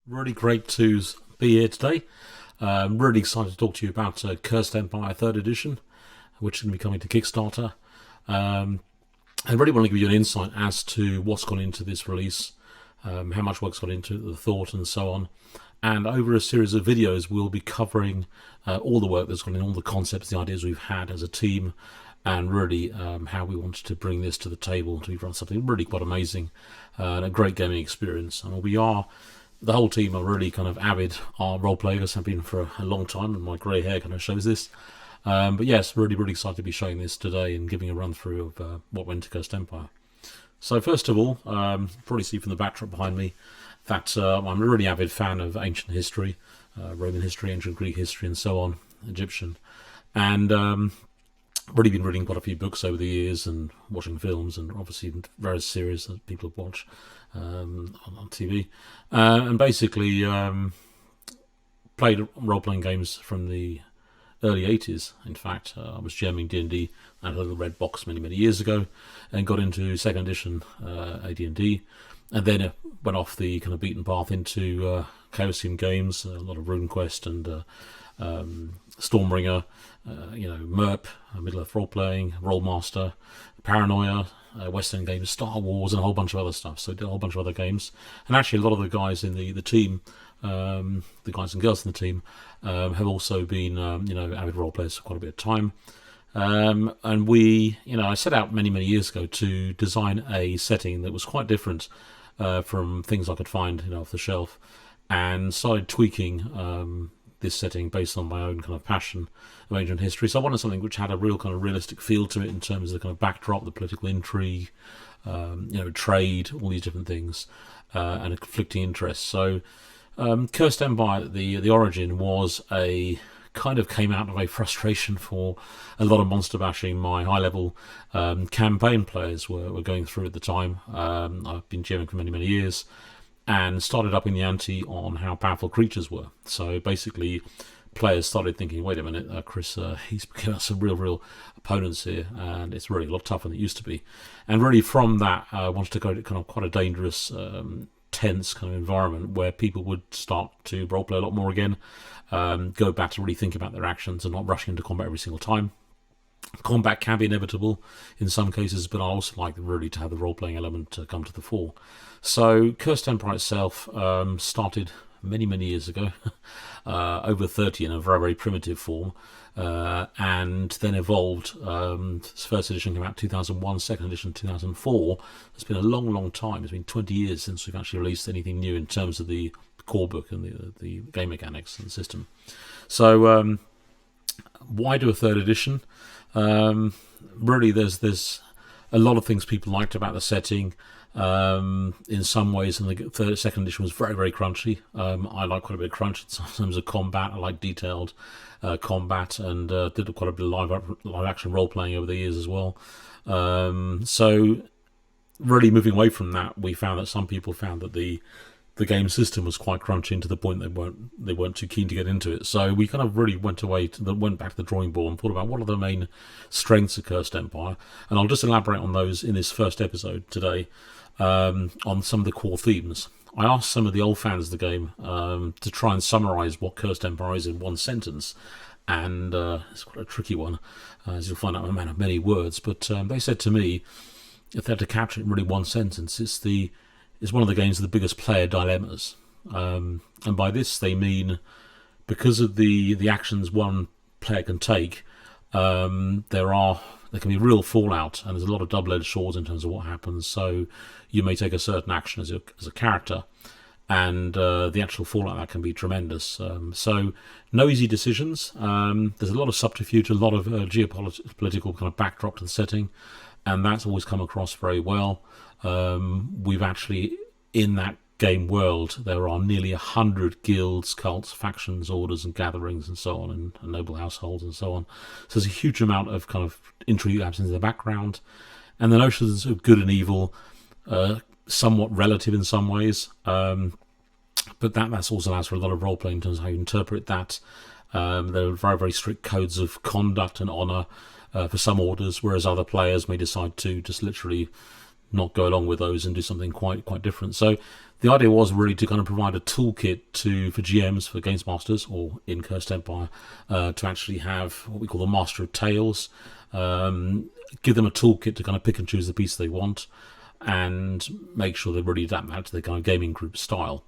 Really great to be here today. I'm really excited to talk to you about Cursed Empire 3rd Edition, which is going to be coming to Kickstarter. I really want to give you an insight as to what's gone into this release, how much work's gone into it, the thought, and so on. And over a series of videos, we'll be covering all the work that's gone in, all the concepts, the ideas we've had as a team, and really how we wanted to bring this to the table to run something really quite amazing and a great gaming experience. And the whole team are really kind of avid role players, have been for a long time, and my grey hair kind of shows this. But yes, really excited to be showing this today and giving a run through of what went to Cursed Empire. So first of all, probably see from the backdrop behind me that I'm a really avid fan of ancient history, Roman history, ancient Greek history, and so on, Egyptian, and really been reading quite a few books over the years and watching films and obviously various series that people watch on TV, and basically played role-playing games from the early 80s. In fact, I was jamming D&D at a little red box many years ago and got into 2nd edition AD&D, and then went off the kind of beaten path into Chaosium games, a lot of RuneQuest and Stormbringer, MERP, Middle-earth role-playing, Rollmaster, Paranoia, Western games, Star Wars, and a whole bunch of other stuff. So I did a whole bunch of other games. And actually a lot of the guys in the team, the guys and girls in the team, have also been, avid role players for quite a bit of time. And I set out many years ago to design a setting that was quite different from things I could find, off the shelf, and started tweaking this setting based on my own kind of passion of ancient history. So I wanted something which had a real kind of realistic feel to it in terms of the kind of backdrop, the political intrigue, trade, all these different things, and conflicting interests. So Cursed Empire, the origin was came out of a frustration for a lot of monster bashing my high level campaign players were going through at the time. I've been GMing for many years, and started upping the ante on how powerful creatures were. So basically, players started thinking, wait a minute, Chris, he's giving us some real opponents here, and it's really a lot tougher than it used to be. And really from that, I wanted to go to kind of quite a dangerous, tense kind of environment where people would start to roleplay a lot more again, go back to really think about their actions and not rushing into combat every single time. Combat can be inevitable in some cases, but I also like really to have the role-playing element to come to the fore. So Cursed Empire itself started many years ago, over 30 in a very primitive form, and then evolved. First edition came out 2001, second edition 2004. It's been a long time. It's been 20 years since we've actually released anything new in terms of the core book and the game mechanics and the system. So why do a 3rd edition? Really, there's a lot of things people liked about the setting. In some ways, and the second edition was very crunchy. I like quite a bit of crunch in terms of combat. I like detailed combat, and did quite a bit of live action role playing over the years as well. So really moving away from that, we found that some people found that the game system was quite crunchy, to the point they weren't too keen to get into it. So we kind of really went back to the drawing board and thought about what are the main strengths of Cursed Empire, and I'll just elaborate on those in this first episode today, on some of the core themes. I asked some of the old fans of the game to try and summarise what Cursed Empire is in one sentence, and it's quite a tricky one, as you'll find out. I'm a man of many words, but they said to me, if they had to capture it in really one sentence, it's one of the game's the biggest player dilemmas. And by this they mean, because of the actions one player can take, there can be real fallout, and there's a lot of double-edged swords in terms of what happens. So you may take a certain action as a character, and the actual fallout that can be tremendous. So no easy decisions. There's a lot of subterfuge, a lot of geopolitical kind of backdrop to the setting, and that's always come across very well. We've actually, in that game world, there are nearly 100 guilds, cults, factions, orders, and gatherings, and so on, and noble households, and so on. So there's a huge amount of kind of intrigue that happens in the background, and the notions of good and evil, somewhat relative in some ways, but that's also allows for a lot of role playing in terms of how you interpret that. There are very strict codes of conduct and honour for some orders, whereas other players may decide to just literally not go along with those and do something quite different. So the idea was really to kind of provide a toolkit for GMs, for Games Masters, or in Cursed Empire, to actually have what we call the Master of Tales. Give them a toolkit to kind of pick and choose the piece they want, and make sure they really adapt that to their kind of gaming group style.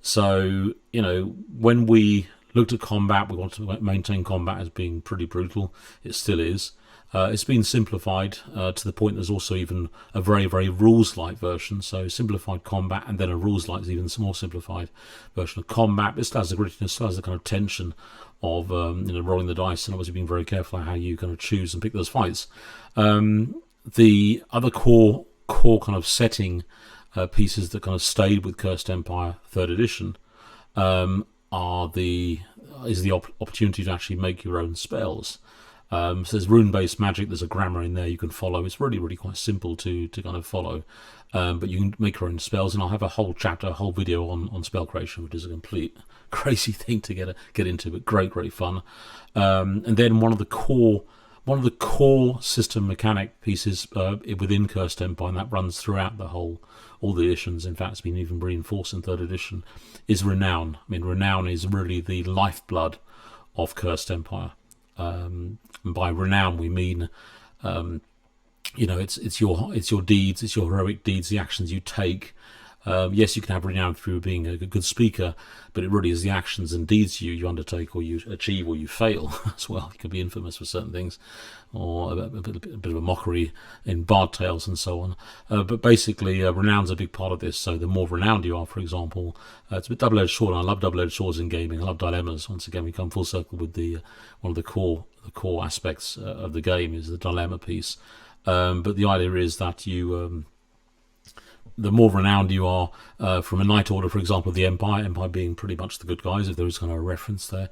So, when we looked at combat, we wanted to maintain combat as being pretty brutal. It still is. It's been simplified to the point there's also even a very, very rules-light version. So simplified combat, and then a rules-light is even more simplified version of combat. It still has the grittiness, still has the kind of tension of rolling the dice, and obviously being very careful how you kind of choose and pick those fights. The other core kind of setting pieces that kind of stayed with Cursed Empire 3rd edition is the opportunity to actually make your own spells. So there's rune-based magic, there's a grammar in there you can follow. It's really, really quite simple to kind of follow. But you can make your own spells, and I'll have a whole chapter, a whole video on spell creation, which is a complete crazy thing to get into, but great fun. And then one of the core system mechanic pieces within Cursed Empire, and that runs throughout all the editions, in fact it's been even reinforced in 3rd edition, is renown. I mean, renown is really the lifeblood of Cursed Empire. And by renown we mean it's your deeds, it's your heroic deeds, the actions you take. Yes, you can have renown through being a good speaker, but it really is the actions and deeds you undertake, or you achieve, or you fail as well. You can be infamous for certain things, or a bit of a mockery in bard tales and so on. But basically, renown's a big part of this. So the more renowned you are, for example, it's a bit double-edged sword. And I love double-edged swords in gaming. I love dilemmas. Once again, we come full circle with one of the core aspects of the game is the dilemma piece. But the idea is that the more renowned you are, from a Knight Order, for example, the Empire being pretty much the good guys, if there is kind of a reference there,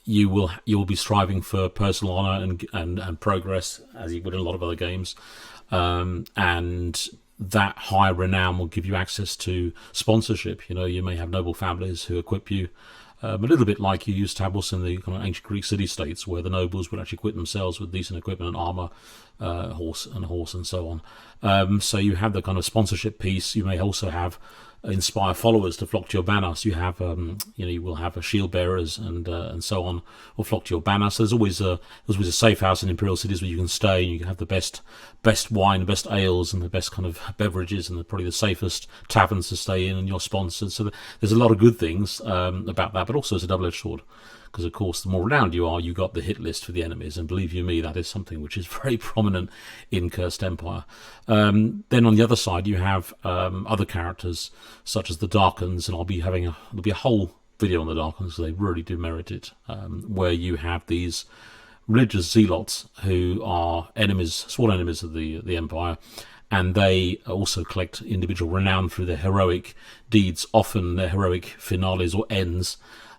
you will be striving for personal honor and progress, as you would in a lot of other games, and that high renown will give you access to sponsorship. You may have noble families who equip you. A little bit like you used to have also in the kind of ancient Greek city-states, where the nobles would actually equip themselves with decent equipment and armour, horse and so on. So you have the kind of sponsorship piece. You may also have inspire followers to flock to your banner. So you have, you will have shield bearers and so on, will flock to your banner. So there's always a safe house in imperial cities where you can stay, and you can have the best wine, the best ales, and the best kind of beverages, and probably the safest taverns to stay in, and you're sponsored. So there's a lot of good things about that, but also it's a double-edged sword. Because, of course, the more renowned you are, you got the hit list for the enemies. And believe you me, that is something which is very prominent in Cursed Empire. Then on the other side, you have other characters, such as the Darkans. And there'll be a whole video on the Darkans, because they really do merit it, where you have these religious zealots who are sworn enemies of the Empire. And they also collect individual renown through their heroic deeds, often their heroic finales or ends.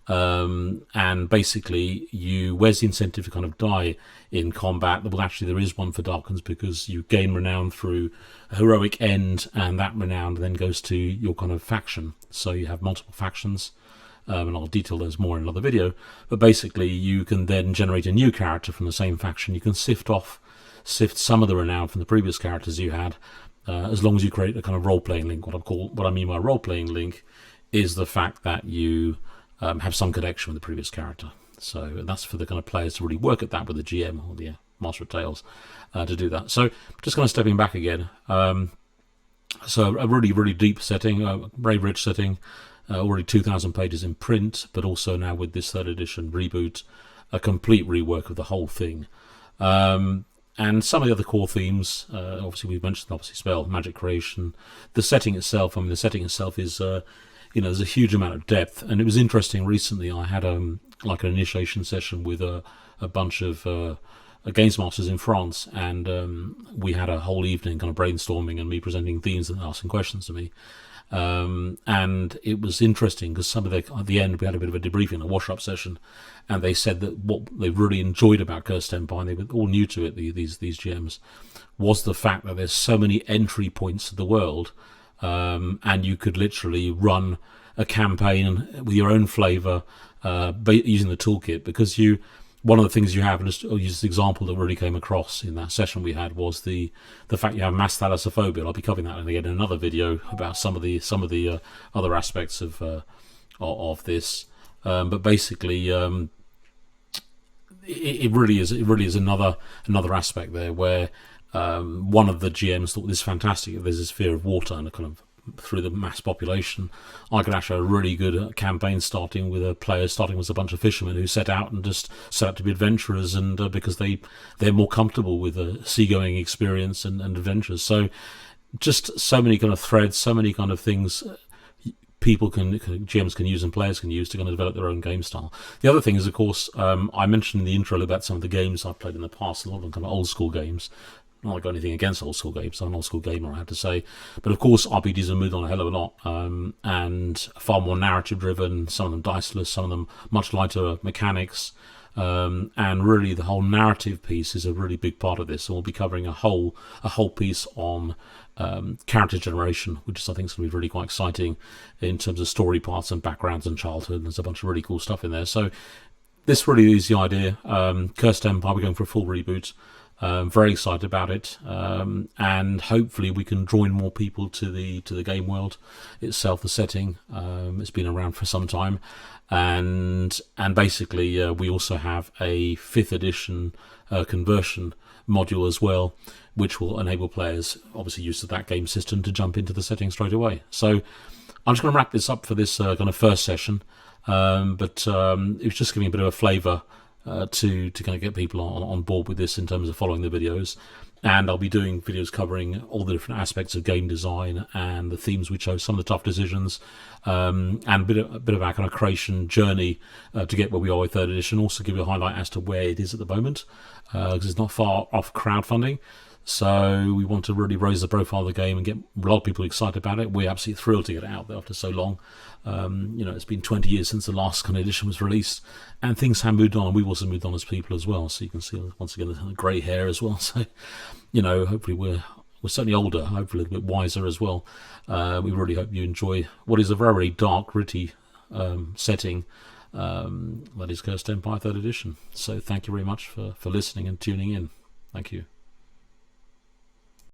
And basically, where's the incentive to kind of die in combat? Well, actually, there is one for Darkans, because you gain renown through a heroic end, and that renown then goes to your kind of faction. So you have multiple factions, and I'll detail those more in another video. But basically, you can then generate a new character from the same faction. You can sift some of the renown from the previous characters you had, as long as you create a kind of role-playing link. What I mean by role-playing link is the fact that you have some connection with the previous character. So that's for the kind of players to really work at that with the GM or the Master of Tales to do that. So just kind of stepping back again. So a really, really deep setting, very rich setting, already 2,000 pages in print, but also now with this 3rd edition reboot, a complete rework of the whole thing. And some of the other core themes, obviously we've mentioned, spell, magic creation, the setting itself. The setting itself is... there's a huge amount of depth, and it was interesting. Recently, I had like an initiation session with a bunch of Games Masters in France, and we had a whole evening kind of brainstorming and me presenting themes and asking questions to me. And it was interesting because at the end we had a bit of a debriefing, a wash-up session, and they said that what they really enjoyed about Cursed Empire, and they were all new to it, these GMs, was the fact that there's so many entry points to the world. And you could literally run a campaign with your own flavour using the toolkit, because one of the things you have, and I'll use the example that really came across in that session we had, was the fact you have mass thalassophobia. I'll be covering that again in another video about some of the other aspects of this. But basically, it really is another aspect there where one of the GMs thought this is fantastic. There's this fear of water and a kind of through the mass population. I could actually have a really good campaign starting with a player starting with a bunch of fishermen who set out to be adventurers, and because they're more comfortable with a seagoing experience and adventures. So just so many kind of threads, so many kind of things GMs can use and players can use to kind of develop their own game style. The other thing is, of course, I mentioned in the intro about some of the games I've played in the past, a lot of them kind of old school games. Not that I've got anything against old school games. I'm an old school gamer, I have to say. But of course, RPGs have moved on a hell of a lot, and far more narrative driven. Some of them diceless, some of them much lighter mechanics. And really, the whole narrative piece is a really big part of this. And we'll be covering a whole piece on character generation, which I think is going to be really quite exciting in terms of story parts and backgrounds and childhood. And there's a bunch of really cool stuff in there. So this really is the idea. Cursed Empire, we're going for a full reboot. Very excited about it, and hopefully we can draw in more people to the game world itself. The setting, it's been around for some time, and basically we also have a 5th edition conversion module as well, which will enable players, obviously used to that game system, to jump into the setting straight away. So I'm just going to wrap this up for this kind of first session, but it was just giving a bit of a flavour to kind of get people on board with this in terms of following the videos. And I'll be doing videos covering all the different aspects of game design and the themes we chose, some of the tough decisions, and a bit of our kind of creation journey to get where we are with 3rd edition. Also give you a highlight as to where it is at the moment, because it's not far off crowdfunding. So we want to really raise the profile of the game and get a lot of people excited about it. We're absolutely thrilled to get it out there after so long. It's been 20 years since the last kind of edition was released, and things have moved on, and we've also moved on as people as well. So you can see once again the grey hair as well. So hopefully we're certainly older, hopefully a little bit wiser as well. We really hope you enjoy what is a very, very dark, gritty setting. That is Cursed Empire 3rd edition. So thank you very much for listening and tuning in. Thank you.